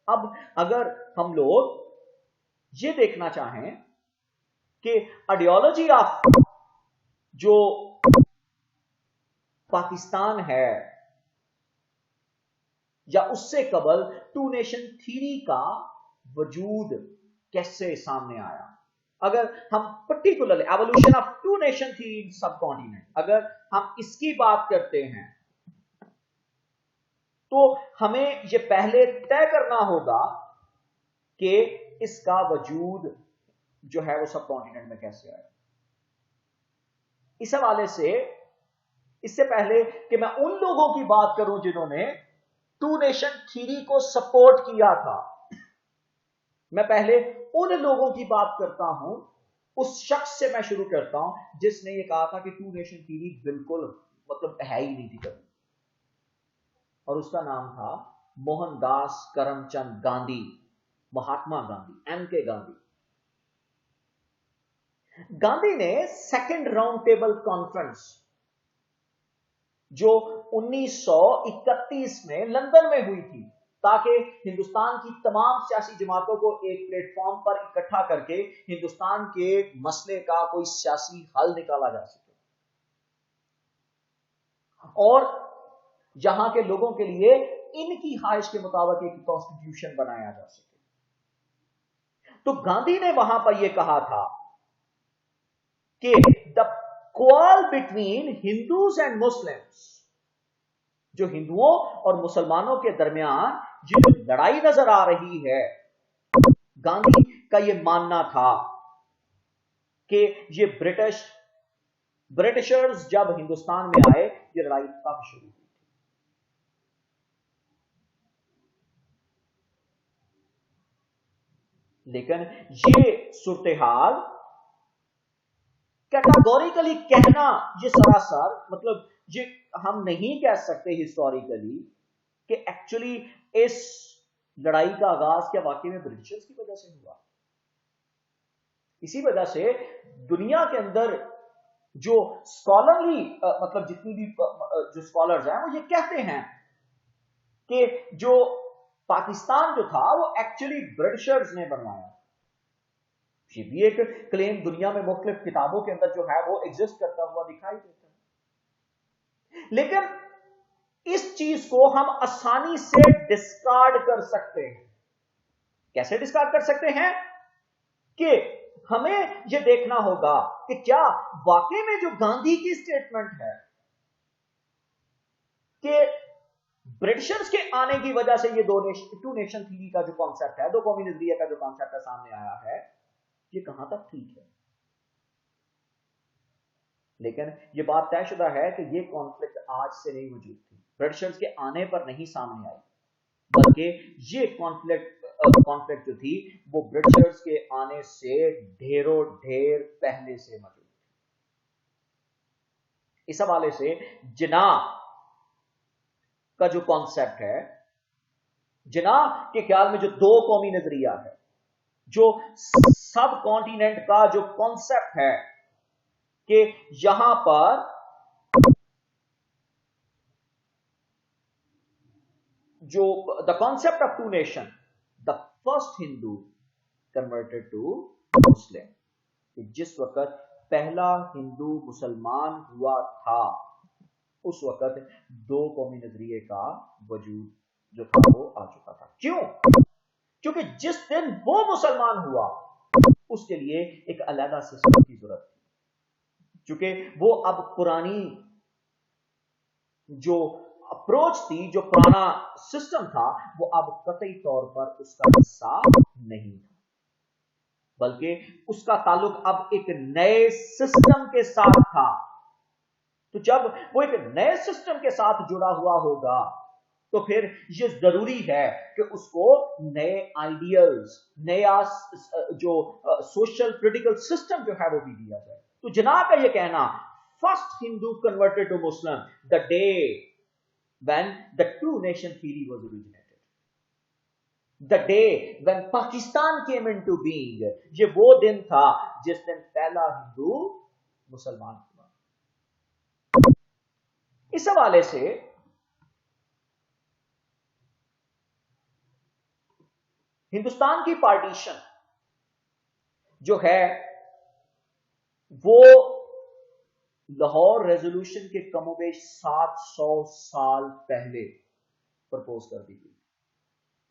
अब अगर हम लोग ये देखना चाहें कि आइडियोलॉजी ऑफ जो पाकिस्तान है या उससे कबल टू नेशन थ्योरी का वजूद कैसे सामने आया, अगर हम particularly evolution of two nation theory in subcontinent, अगर हम इसकी बात करते हैं तो हमें यह पहले तय करना होगा कि इसका वजूद जो है वो सब कॉन्टिनेंट में कैसे आया। इस हवाले से इससे पहले कि मैं उन लोगों की बात करूं जिन्होंने टू नेशन थ्योरी को सपोर्ट किया था, मैं पहले उन लोगों की बात करता हूं, उस शख्स से मैं शुरू करता हूं जिसने ये कहा था कि टू नेशन थ्योरी बिल्कुल मतलब है ही नहीं थी कभी, और उसका नाम था मोहनदास करमचंद गांधी, महात्मा गांधी, एम.के. गांधी। गांधी ने सेकेंड राउंड टेबल कॉन्फ्रेंस जो 1931 में लंदन में हुई थी, ताकि हिंदुस्तान की तमाम सियासी जमातों को एक प्लेटफॉर्म पर इकट्ठा करके हिंदुस्तान के मसले का कोई सियासी हल निकाला जा सके और यहां के लोगों के लिए इनकी ख्वाहिश के मुताबिक एक कॉन्स्टिट्यूशन बनाया जा सके। तो गांधी ने वहां पर यह कहा था कि the क्वाल between Hindus and Muslims, जो हिंदुओं और मुसलमानों के दरमियान जो लड़ाई नजर आ रही है, गांधी का यह मानना था कि ये ब्रिटिशर्स जब हिंदुस्तान में आए ये लड़ाई तब शुरू हुई थी। लेकिन ये सूरत-ए-हाल कैटेगोरिकली कहना, ये सरासर मतलब ये हम नहीं कह सकते हिस्टोरिकली कि एक्चुअली इस लड़ाई का आगाज क्या वाकई में ब्रिटिशर्स की वजह से हुआ। इसी वजह से दुनिया के अंदर जो स्कॉलरली मतलब जितनी भी जो स्कॉलर्स हैं वो ये कहते हैं कि जो पाकिस्तान जो था वो एक्चुअली ब्रिटिशर्स ने बनवाया। ये भी एक क्लेम दुनिया में मुख्तलिफ किताबों के अंदर जो है वो एग्जिस्ट करता हुआ दिखाई देता है, लेकिन इस चीज को हम आसानी से डिस्कार्ड कर सकते हैं। कैसे डिस्कार्ड कर सकते हैं कि हमें यह देखना होगा कि क्या वाकई में जो गांधी की स्टेटमेंट है कि ब्रिटिशर्स के आने की वजह से ये टू नेशन थ्योरी का जो कॉन्सेप्ट है, दो कौमी नजरिया का जो कॉन्सेप्ट है सामने आया है, ये कहां तक ठीक है। लेकिन ये बात तयशुदा है कि ये कॉन्फ्लिक्ट आज से नहीं मौजूद थी, ब्रिटिशर्स के आने पर नहीं सामने आई, बल्कि ये कॉन्फ्लिक्ट जो थी वो ब्रिटिशर्स के आने से ढेरों ढेर पहले से मौजूद थी। इस हवाले से जिनाह का जो कॉन्सेप्ट है, जिनाह के ख्याल में जो दो कौमी नजरिया है, जो सब कॉन्टिनेंट का जो कॉन्सेप्ट है कि यहां पर जो the concept of two nation, the first Hindu converted to Muslim, जिस वक्त पहला हिंदू मुसलमान हुआ था उस वक्त दो कौमी नजरिए का वजूद जो था वो आ चुका था। क्यों? क्योंकि जिस दिन वो मुसलमान हुआ उसके लिए एक अलग सिस्टम की जरूरत थी, क्योंकि वो अब पुरानी जो अप्रोच थी, जो पुराना सिस्टम था, वो अब कतई तौर पर उसका हिस्सा नहीं था, बल्कि उसका ताल्लुक अब एक नए सिस्टम के साथ था। तो जब वो एक नए सिस्टम के साथ जुड़ा हुआ होगा, तो फिर ये जरूरी है कि उसको नए आइडियल्स, नया जो सोशल पॉलिटिकल सिस्टम जो है वो भी दिया जाए। तो जिन्ना का ये कहना, first Hindu converted to Muslim the day when the two nation theory was originated, the day when Pakistan came into being, ये वो दिन था जिस दिन पहला हिंदू मुसलमान हुआ। इस हवाले से हिंदुस्तान की पार्टीशन जो है वो लाहौर रेजोल्यूशन के कमोबेश 700 साल पहले प्रपोज कर दी गई,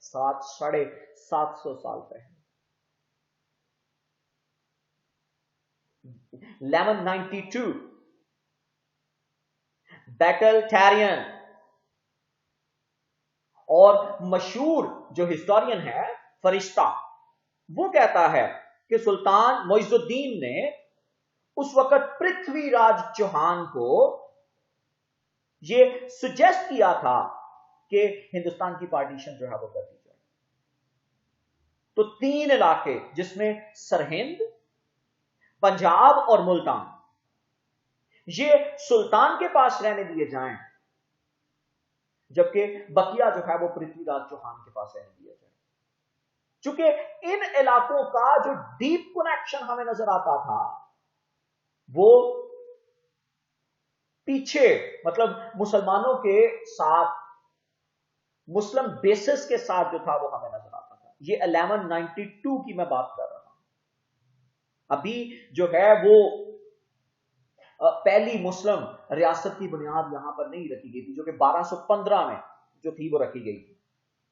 750 साल पहले। 1192 बैटल टैरियन, और मशहूर जो हिस्टोरियन है फरिश्ता, वो कहता है कि सुल्तान मोइजुद्दीन ने उस वक्त पृथ्वीराज चौहान को यह सुजेस्ट किया था कि हिंदुस्तान की पार्टीशन जो है वो कर दी जाए। तो 3 इलाके, जिसमें सरहिंद, पंजाब और मुल्तान, ये सुल्तान के पास रहने दिए जाएं, जबकि बकिया जो है वो पृथ्वीराज चौहान के पास रहने दिया जाए। चूंकि इन इलाकों का जो डीप कनेक्शन हमें नजर आता था, वो पीछे, मतलब मुसलमानों के साथ, मुस्लिम बेसिस के साथ जो था वो हमें नजर आता था। ये 1192 की मैं बात कर रहा हूं। अभी जो है वो पहली मुस्लिम रियासत की बुनियाद यहां पर नहीं रखी गई थी, जो कि 1215 में जो थी वो रखी गई थी।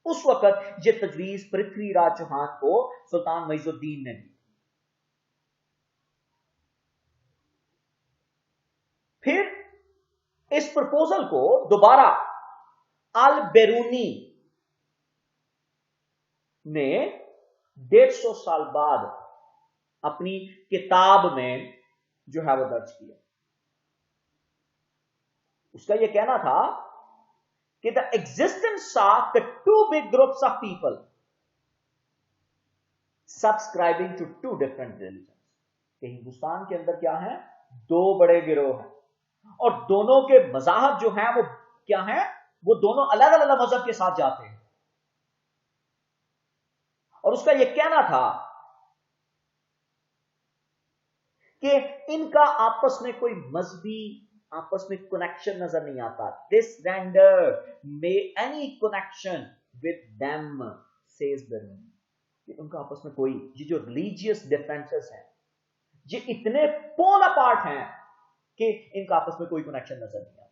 उस वक्त ये तजवीज पृथ्वीराज चौहान को सुल्तान मोइजुद्दीन ने दी। फिर इस प्रपोजल को दोबारा अल बेरूनी ने 150 साल बाद अपनी किताब में जो है वो दर्ज किया। उसका यह कहना था कि the existence of the 2 big groups of people subscribing to 2 different religion, कि हिंदुस्तान के अंदर क्या है, 2 बड़े गिरोह हैं, और दोनों के मज़ाहब जो हैं वो क्या हैं, वो दोनों अलग अलग मजहब के साथ जाते हैं। और उसका यह कहना था कि इनका आपस में कोई मजहबी आपस में कनेक्शन नजर नहीं आता। This render may any connection with them says Beruni, उनका आपस में कोई, ये जो रिलीजियस डिफरेंसेस हैं, ये इतने पोल अपार्ट हैं कि इनका आपस में कोई कनेक्शन नजर नहीं आता।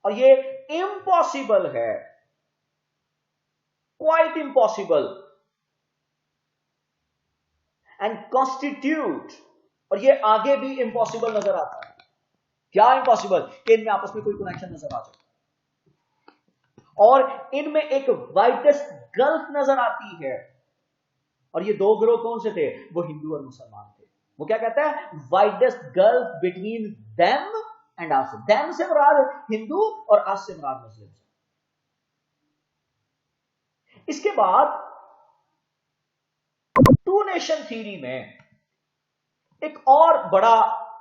और ये इम्पॉसिबल है, क्वाइट इम्पॉसिबल एंड कॉन्स्टिट्यूट, और ये आगे भी इम्पॉसिबल नजर आता है। क्या इम्पॉसिबल? कि इनमें आपस में कोई कनेक्शन नजर आ जाए, और इनमें एक वाइडेस्ट गल्फ नजर आती है। और ये 2 ग्रोह कौन से थे? वो हिंदू और मुसलमान थे। वो क्या कहता है? Widest gulf between them and us. Them से मुराद हिंदू और अस से मुराद मुस्लिम। इसके बाद 2 नेशन थ्योरी में एक और बड़ा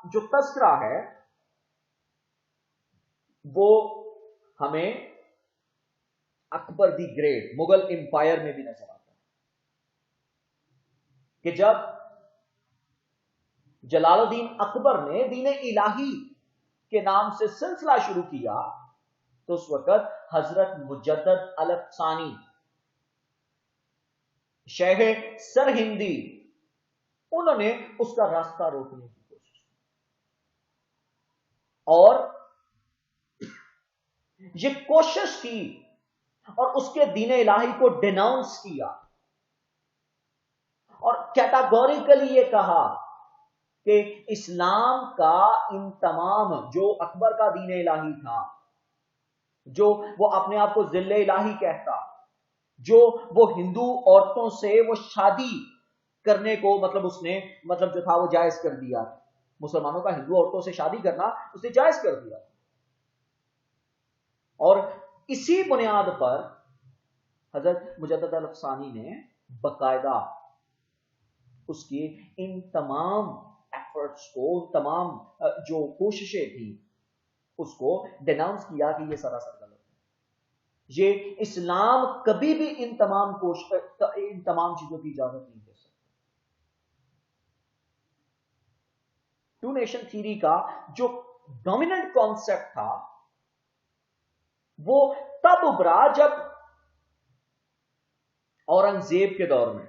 जो तस्करा है वो हमें Akbar the great, Mughal empire में भी नजर आता है, कि जब जलालुद्दीन अकबर ने दीन इलाही के नाम से सिलसिला शुरू किया, तो उस वक्त हजरत मुजद्दद अल-अफ़सानी, शेख सरहिंदी, उन्होंने उसका रास्ता रोकने की कोशिश की, और ये कोशिश की और उसके दीन इलाही को डिनाउंस किया, और कैटेगोरिकली ये कहा कि इस्लाम का इन तमाम, जो अकबर का दीन इलाही था, जो वो अपने आप को जिल्ले इलाही कहता, जो वो हिंदू औरतों से वो शादी करने को मतलब उसने मतलब जो था वो जायज कर दिया, मुसलमानों का हिंदू औरतों से शादी करना उसने जायज कर दिया। और इसी बुनियाद पर हजरत मुजद्दद अल-अफ़सानी ने बकायदा उसकी इन तमाम एफर्ट्स को, तमाम जो कोशिशें थी उसको डिनाउंस किया कि ये सरासर गलत है। ये इस्लाम कभी भी इन तमाम चीजों की इजाजत नहीं दे सकता। टू नेशन थ्योरी का जो डोमिनेंट कॉन्सेप्ट था वो तब उभरा जब औरंगजेब के दौर में,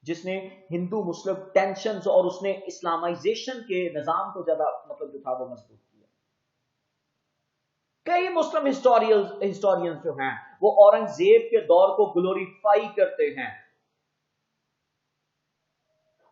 जिसने हिंदू मुस्लिम टेंशन्स और उसने इस्लामाइजेशन के निजाम को ज्यादा मतलब जो था वो मजबूत किया। कई मुस्लिम हिस्टोरियंस जो हैं वो औरंगजेब के दौर को ग्लोरीफाई करते हैं,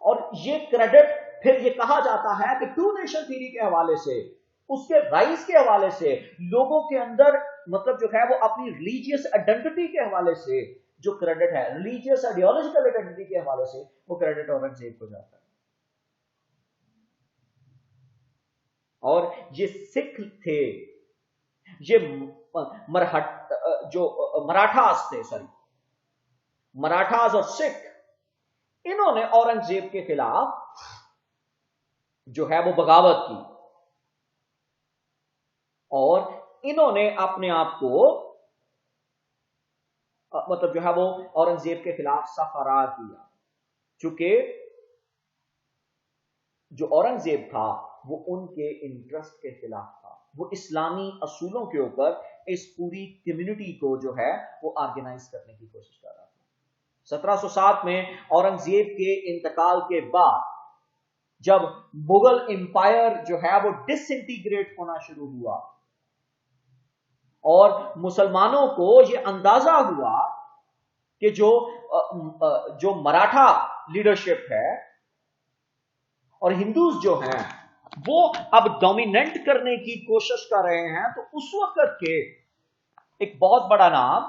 और ये क्रेडिट फिर ये कहा जाता है कि टू नेशन थ्योरी के हवाले से, उसके राइज के हवाले से, लोगों के अंदर मतलब जो है वो अपनी रिलीजियस आइडेंटिटी के हवाले से जो क्रेडिट है, रिलीजियस आइडियोलॉजिकल आइडेंटिटी के हवाले से वो क्रेडिट औरंगजेब को जाता है। और ये सिख थे, ये मराठास और सिख, इन्होंने औरंगजेब के खिलाफ जो है वो बगावत की, और इन्होंने अपने आप को मतलब जो है वो औरंगजेब के खिलाफ सफारा किया। चूंकि जो औरंगजेब था वो उनके इंटरेस्ट के खिलाफ था, वो इस्लामी असूलों के ऊपर इस पूरी कम्युनिटी को जो है वो ऑर्गेनाइज करने की कोशिश कर रहा था। 1707 में औरंगजेब के इंतकाल के बाद जब मुगल एम्पायर जो है वो डिसइंटीग्रेट होना शुरू हुआ और मुसलमानों को यह अंदाजा हुआ कि जो मराठा लीडरशिप है और हिंदूज जो हैं वो अब डोमिनेट करने की कोशिश कर रहे हैं, तो उस वक्त के एक बहुत बड़ा नाम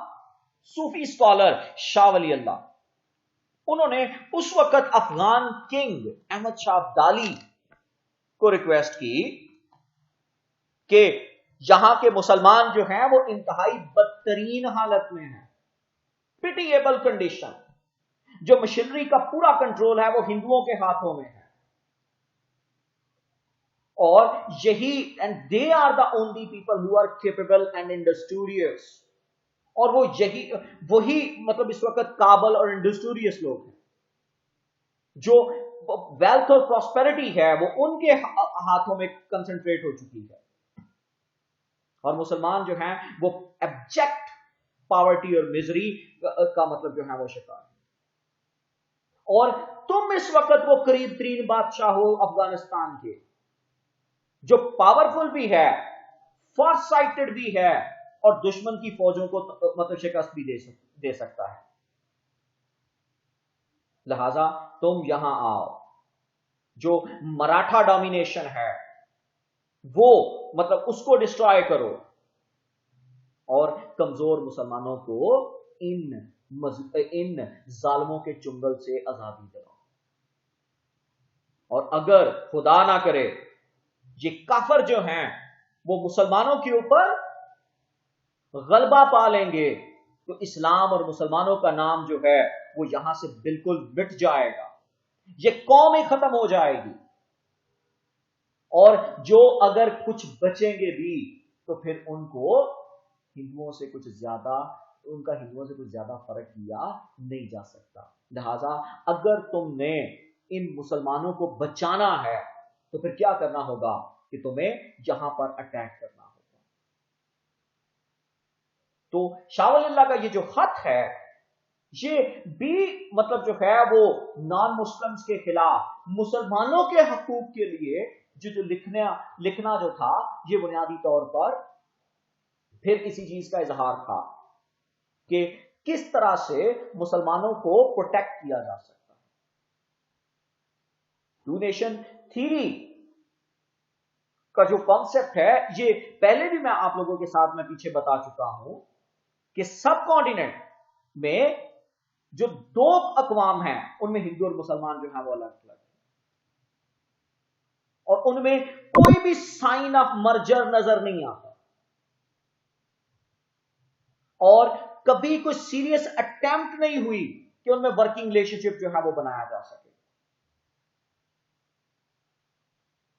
सूफी स्कॉलर शाह वली अल्लाह, उन्होंने उस वक्त अफगान किंग अहमद शाह अब्दाली को रिक्वेस्ट की कि यहां के मुसलमान जो हैं वो इंतहाई बदतरीन हालत में हैं, पिटिएबल कंडीशन, जो मशीनरी का पूरा कंट्रोल है वो हिंदुओं के हाथों में है, और यही and they are the only people who are capable and industrious, और वही मतलब इस वक्त काबल और इंडस्ट्रियस लोग हैं, जो वेल्थ और प्रॉस्पेरिटी है वो उनके हाथों में कंसंट्रेट हो चुकी है, और मुसलमान जो हैं वो एब्जेक्ट पॉवर्टी और मिजरी का मतलब जो है वो शिकार है। और तुम इस वक्त वो करीब तरीन बादशाह हो अफगानिस्तान के, जो पावरफुल भी है, फास्ट साइटेड भी है, और दुश्मन की फौजों को मतलब शिकस्त भी दे सकता है, लिहाजा तुम यहां आओ, जो मराठा डोमिनेशन है वो मतलब उसको डिस्ट्रॉय करो, और कमजोर मुसलमानों को इन जालिमों के चुंगल से आजादी दिलाओ, और अगर खुदा ना करे ये काफिर जो हैं वो मुसलमानों के ऊपर गलबा पा लेंगे तो इस्लाम और मुसलमानों का नाम जो है वो यहां से बिल्कुल मिट जाएगा, ये कौम ही खत्म हो जाएगी, और जो अगर कुछ बचेंगे भी तो फिर उनका हिंदुओं से कुछ ज्यादा फर्क किया नहीं जा सकता। लिहाजा अगर तुमने इन मुसलमानों को बचाना है तो फिर क्या करना होगा कि तुम्हें यहां पर अटैक करना होगा। तो शाह वली अल्लाह का ये जो खत है ये भी मतलब जो है वो नॉन मुस्लिम्स के खिलाफ मुसलमानों के हकूक के लिए जो लिखना जो था, ये बुनियादी तौर पर फिर इसी चीज का इजहार था कि किस तरह से मुसलमानों को प्रोटेक्ट किया जा सकता है। टू नेशन थ्योरी का जो कॉन्सेप्ट है, ये पहले भी मैं आप लोगों के साथ में पीछे बता चुका हूं कि सब कॉन्टिनेंट में जो दो अकवाम हैं उनमें हिंदू और मुसलमान जो है वो अलग अलग, और उनमें कोई भी साइन ऑफ मर्जर नजर नहीं आता, और कभी कोई सीरियस अटेम्प्ट नहीं हुई कि उनमें वर्किंग रिलेशनशिप जो है वो बनाया जा सके।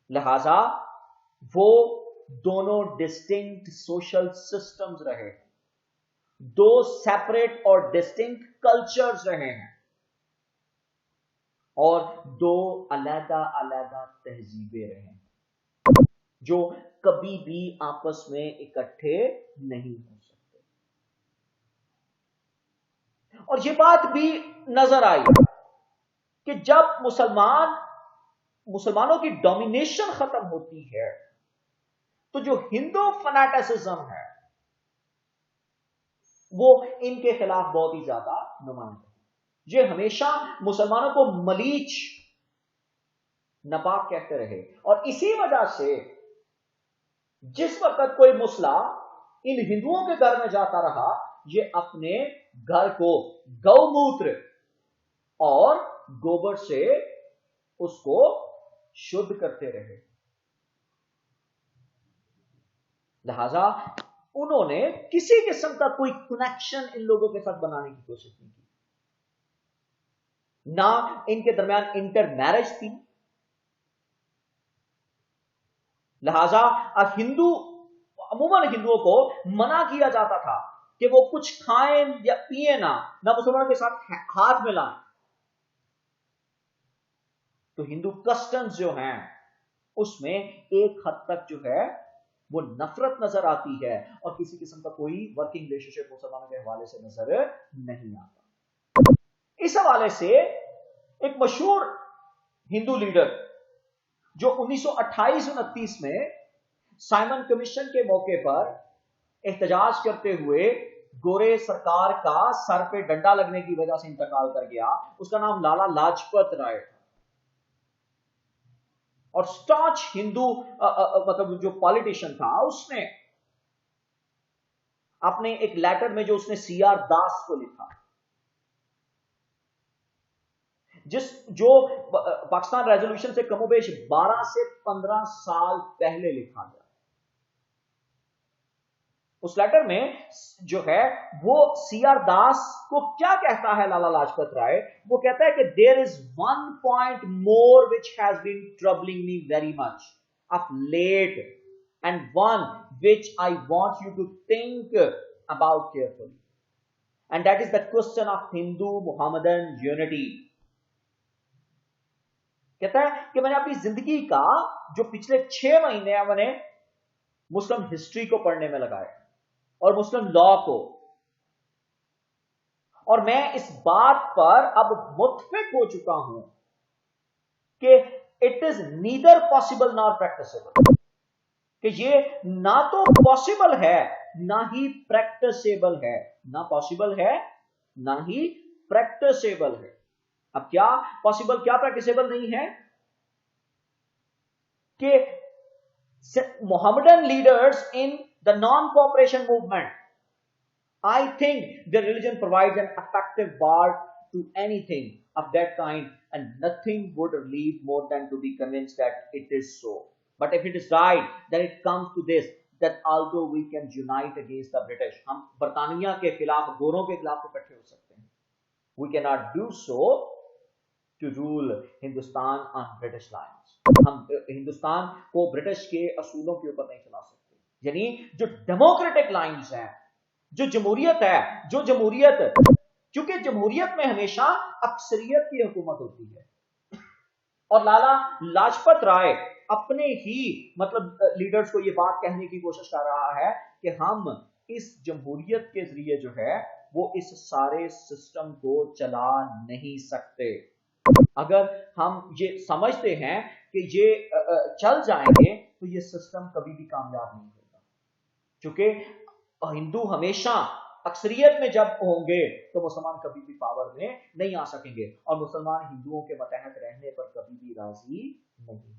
लिहाजा वो दोनों डिस्टिंक्ट सोशल सिस्टम्स रहे हैं, दो सेपरेट और डिस्टिंक्ट कल्चर्स रहे हैं, और दो अलग अलग तहजीबें रहे हैं जो कभी भी आपस में इकट्ठे नहीं हो सकते। और यह बात भी नजर आई कि जब मुसलमानों की डोमिनेशन खत्म होती है तो जो हिंदू फनाटिसिज्म है वो इनके खिलाफ बहुत ही ज्यादा नुमाइंद है। ये हमेशा मुसलमानों को मलीच, नापाक कहते रहे, और इसी वजह से जिस वक्त कोई मुसला इन हिंदुओं के घर में जाता रहा, ये अपने घर को गौमूत्र और गोबर से उसको शुद्ध करते रहे। लिहाजा उन्होंने किसी किस्म का कोई कनेक्शन इन लोगों के साथ बनाने की कोशिश नहीं की, ना इनके दरमियान इंटर मैरिज थी। लिहाजा अमूमन हिंदुओं को मना किया जाता था कि वो कुछ खाएं या पिए ना मुसलमानों के साथ हाथ मिलाएं। तो हिंदू कस्टम्स जो हैं उसमें एक हद तक जो है वो नफरत नजर आती है, और किसी किस्म का कोई वर्किंग रिलेशनशिप मुसलमानों के हवाले से नजर नहीं आता। इस हवाले से एक मशहूर हिंदू लीडर जो 1928-29 में साइमन कमीशन के मौके पर एहतजाज करते हुए गोरे सरकार का सर पे डंडा लगने की वजह से इंतकाल कर गया, उसका नाम लाला लाजपत राय था। और स्टॉच हिंदू मतलब जो पॉलिटिशियन था, उसने अपने एक लेटर में जो उसने सीआर दास को लिखा, जो पाकिस्तान रेजोल्यूशन से कमोबेश 12 से 15 साल पहले लिखा गया, उस लेटर में जो है वो सीआर दास को क्या कहता है लाला लाजपत राय, वो कहता है कि there is one point more which has been troubling me very much of late, and one which I want you to think about carefully, and that is the question of Hindu Muhammadan unity. कहता है कि मैंने अपनी जिंदगी का जो पिछले 6 महीने मैंने मुस्लिम हिस्ट्री को पढ़ने में लगाया और मुस्लिम लॉ को, और मैं इस बात पर अब मुत्फिक हो चुका हूं कि it is neither possible nor practicable, कि ये ना तो पॉसिबल है ना ही प्रैक्टिसेबल है, ना पॉसिबल है ना ही प्रैक्टिसेबल है। अब क्या पॉसिबल क्या प्रैक्टिसेबल नहीं है कि Mohammedan leaders in the non-cooperation movement, I think the religion provides an effective bar to anything of that kind, and nothing would relieve more than to be convinced that it is so. But if it is right, then it comes to this, that although we can unite against the British, हम बरतानिया के खिलाफ, गोरों के खिलाफ इकट्ठे हो सकते हैं, we cannot do so to rule Hindustan on British lines. हम हिंदुस्तान को ब्रिटिश के असूलों के ऊपर नहीं चला सकते। यानी जो डेमोक्रेटिक लाइंस हैं, जो जमहूरियत है, क्योंकि जमहूरियत में हमेशा अक्सरियत की हुकूमत होती है, और लाला लाजपत राय अपने ही मतलब लीडर्स को यह बात कहने की कोशिश कर रहा है कि हम इस जमहूरियत के जरिए जो है वो इस सारे सिस्टम को चला नहीं सकते। अगर हम ये समझते हैं कि ये चल जाएंगे तो ये सिस्टम कभी भी कामयाब नहीं होगा, क्योंकि हिंदू हमेशा अक्सरियत में जब होंगे तो मुसलमान कभी भी पावर में नहीं आ सकेंगे, और मुसलमान हिंदुओं के मतहत रहने पर कभी भी राजी नहीं।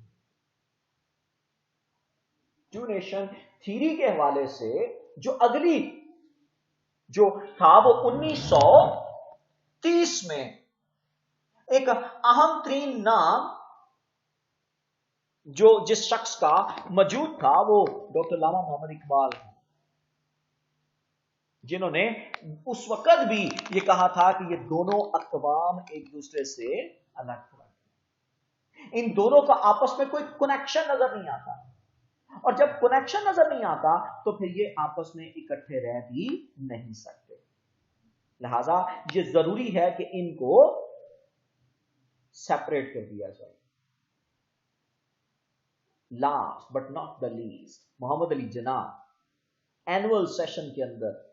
टू नेशन थ्योरी के हवाले से जो अगली जो था वो 1930 में एक अहम तरीन नाम जो जिस शख्स का मौजूद था वो डॉक्टर लामा मोहम्मद इकबाल, जिन्होंने उस वक्त भी ये कहा था कि ये दोनों अक़वाम एक दूसरे से अलग हुए, इन दोनों का आपस में कोई कनेक्शन नजर नहीं आता, और जब कनेक्शन नजर नहीं आता तो फिर ये आपस में इकट्ठे रह भी नहीं सकते। लिहाजा ये जरूरी है कि इनको सेपरेट कर दिया जाए। Last but not the least, Mohammad Ali Jinnah annual session के अंदर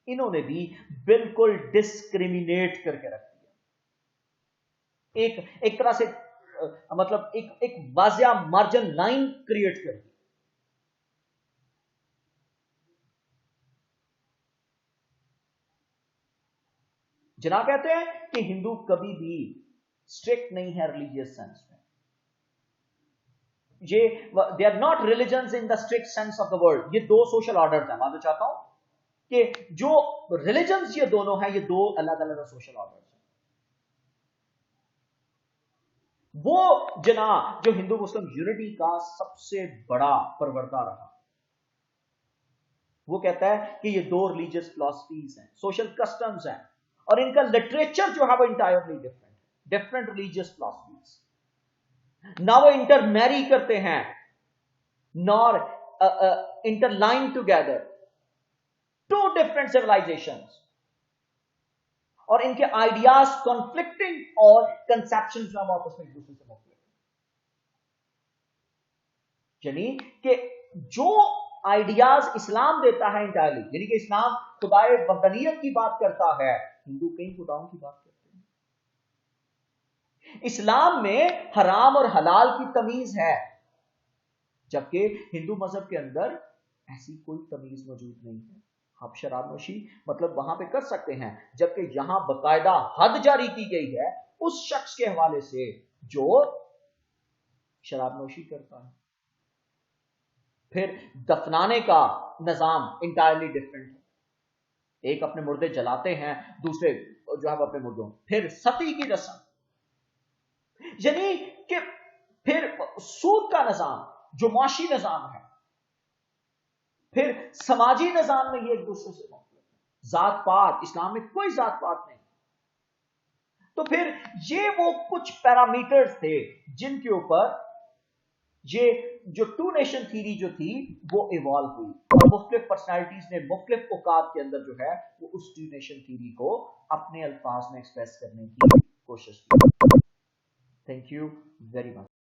इन्होंने भी बिल्कुल डिस्क्रिमिनेट करके रख दिया, एक तरह से मतलब एक वाजिया मार्जिन लाइन क्रिएट कर दी। जिन्ना कहते हैं कि हिंदू कभी भी स्ट्रिक्ट नहीं है रिलीजियस सेंस में, ये they are not religions in the strict sense of the word. ये दो सोशल ऑर्डर्स हैं। मैं चाहता हूं कि जो रिलीजन्स ये दोनों हैं, ये दो अलग अलग सोशल ऑर्डर्स हैं। वो जना जो हिंदू मुस्लिम यूनिटी का सबसे बड़ा परवरदा रहा, वो कहता है कि ये दो रिलीजियस फिलॉसफीज हैं, सोशल कस्टम्स हैं, और इनका लिटरेचर जो है वो इंटायरली डिफरेंट रिलीजियस फिलॉसफीज। ना वो इंटरमैरी करते हैं, nor interdine together two different civilizations, और इनके आइडियाज कॉन्फ्लिक्टिंग और कंसेप्शंस जो आपस में एक दूसरे से मुख्तलिफ, यानी कि जो आइडियाज इस्लाम देता है इंटायरली, यानी कि इस्लाम खुदाए वतनियत की बात करता है, हिंदू कई खुदाओं की बात करते हैं। इस्लाम में हराम और हलाल की तमीज है, जबकि हिंदू मजहब के अंदर ऐसी कोई तमीज मौजूद नहीं है। आप शराब नोशी मतलब वहां पे कर सकते हैं, जबकि यहां बाकायदा हद जारी की गई है उस शख्स के हवाले से जो शराब नोशी करता है। फिर दफनाने का निजाम इंटायरली डिफरेंट है, एक अपने मुर्दे जलाते हैं, दूसरे जो है अपने मुर्दों। फिर सती की रस्म, यानी कि फिर सूद का निजाम जो माशी निजाम है, फिर समाजी निजाम में ये एक दूसरे से मुख्तलिफ है। जात पात, इस्लाम में कोई जात पात नहीं। तो फिर ये वो कुछ पैरामीटर्स थे जिनके ऊपर ये जो टू नेशन थ्योरी जो थी वो इवॉल्व हुई, और मुख्तलिफ पर्सनालिटीज ने मुख्तलिफ औकात के अंदर जो है वो उस टू नेशन थ्योरी को अपने अल्फाज में एक्सप्रेस करने की कोशिश की। Thank you very much.